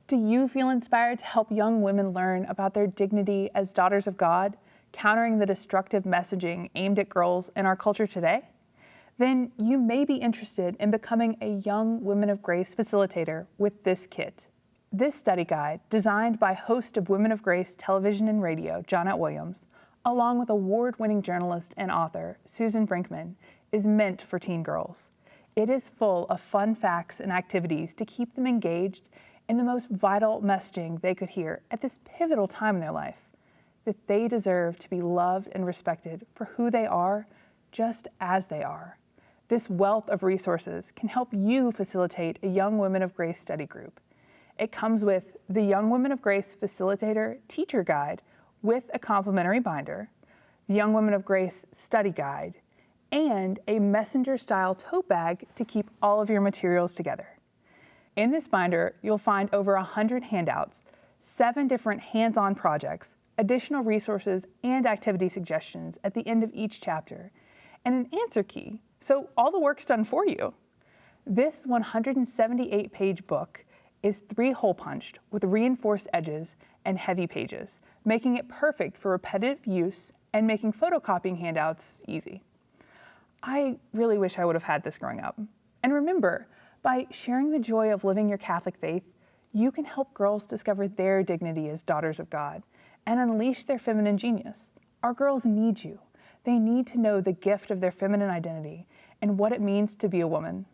Do you feel inspired to help young women learn about their dignity as daughters of God, countering the destructive messaging aimed at girls in our culture today? Then you may be interested in becoming a Young Women of Grace facilitator with this kit. This study guide, designed by host of Women of Grace television and radio, Johnette Williams, along with award-winning journalist and author Susan Brinkman, is meant for teen girls. It is full of fun facts and activities to keep them engaged in the most vital messaging they could hear at this pivotal time in their life, that they deserve to be loved and respected for who they are, just as they are. This wealth of resources can help you facilitate a Young Women of Grace study group. It comes with the Young Women of Grace Facilitator Teacher Guide with a complimentary binder, the Young Women of Grace Study Guide, and a messenger-style tote bag to keep all of your materials together. In this binder, you'll find over 100 handouts, 7 different hands-on projects, additional resources and activity suggestions at the end of each chapter, and an answer key, so all the work's done for you. This 178-page book is 3-hole punched with reinforced edges and heavy pages, making it perfect for repetitive use and making photocopying handouts easy. I really wish I would have had this growing up. And remember, by sharing the joy of living your Catholic faith, you can help girls discover their dignity as daughters of God and unleash their feminine genius. Our girls need you. They need to know the gift of their feminine identity and what it means to be a woman.